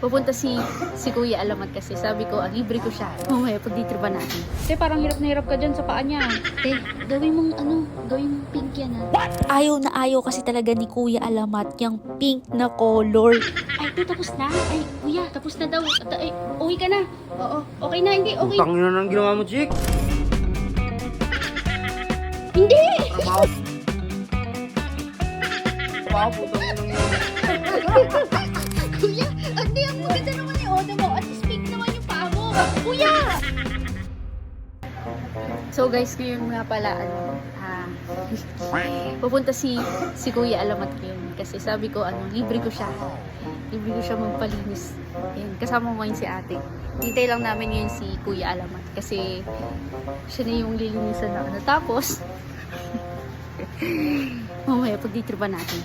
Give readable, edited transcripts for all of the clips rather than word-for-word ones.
Pupunta si Kuya Alamat kasi sabi ko, libre ko siya. Mamaya pagditripan natin. Te, parang hirap na hirap ka dyan sa paa niya. Te, gawin mong gawin mong pink yan Ayaw na ayaw kasi talaga ni Kuya Alamat yung pink na color. Ay, te, tapos na. Ay, Kuya, tapos na daw. Ay, uwi ka na. Oo, okay na, hindi, okay. Utang yun ang ginawa mo, Chick. Hindi! Wow, putang yun ang Kuya, hindi, ang maganda naman yung order mo. At least pink naman yung paa mo. Kuya! So guys, ngayon nga pala, pupunta si Kuya Alamat ngayon. Kasi sabi ko, libre ko siya. Libre ko siya magpalinis. Ayan, kasama mo ngayon si ate. Hintay lang namin ngayon si Kuya Alamat. Kasi siya na yung lilinisan na. Tapos, mamaya pagditripan natin.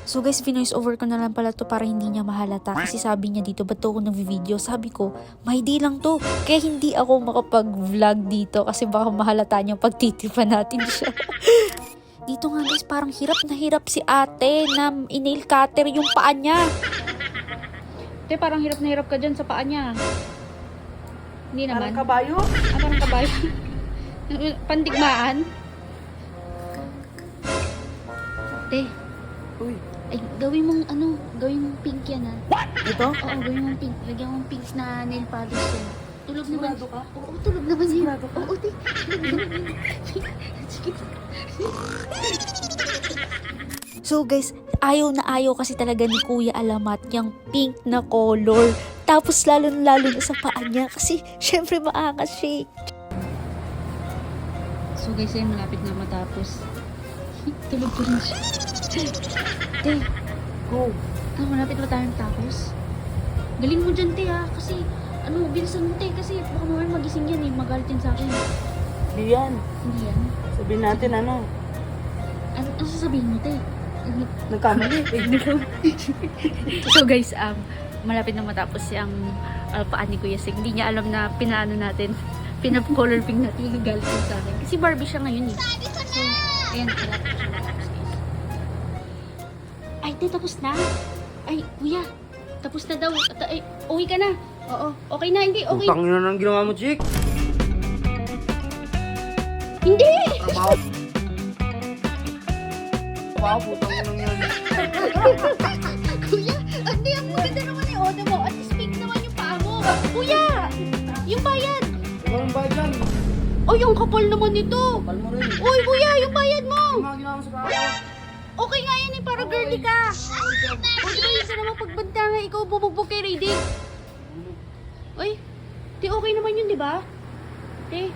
So guys, vinoise over ko na lang pala to para hindi niya mahalata. Kasi sabi niya dito, ba't to ako nag-video? Sabi ko, may day lang to. Kaya hindi ako makapag-vlog dito kasi baka mahalata niya pagtitipan natin siya. Dito nga guys, parang hirap na hirap si ate na inail cutter yung paa niya. Te, parang hirap na hirap ka dyan sa paa niya. Hindi naman. Parang kabayo. Parang kabayo. Pandigmaan. Te, Uy, ay, gawin mong pink yan ito? Oo, gawin mong pink. Lagyan mong pink na nail polish yan. Tulog naman. Sigurado ka? Oo, tulog naman yun. Sigurado ka? Oo, te. Tulog naman yun. Sige. So guys, ayaw na ayaw kasi talaga ni Kuya Alamat yung pink na color. Tapos lalo na sa paa niya kasi syempre maangas siya. So guys, ay malapit na matapos. Tulog ko rin siya. Te, Go. malapit na tayo tapos. Galing mo dyan, te, ha. Kasi, bilisan mo, te. Kasi baka naman magising yan, magalit yan sa akin. Hindi yan. Hindi yan. Sabihin natin Ano sasabihin mo, te? nagkamali. So guys, malapit na matapos yung paan ni Kuya Sig. Hindi niya alam na pinaano natin, pinap-color pink natin, galit yun sa akin. Kasi Barbie siya ngayon eh. So, ayan, malapit na siya matapos guys. Ay, te, tapos na. Ay, Kuya, tapos na daw. Ay, uwi ka na. Oo, okay na, hindi, okay. Utang yun ang ginawa mo, Chick. Hindi! Wow, putang yun ang Kuya, hindi, ang maganda naman yung order mo. At least pink naman yung paa mo. Kuya, yung bayad. Walang bayad yan. Oh, yung kapal naman nito. Kapal mo rin. Uy, Kuya, yung bayad mo. Yung mga ginawa mo sa paa. Okay nga yan eh, para girly ka. O, di ba yung sa naman pagbanta nga, ikaw bubugbog kay Radic? Uy, di okay naman yun, di ba? Te,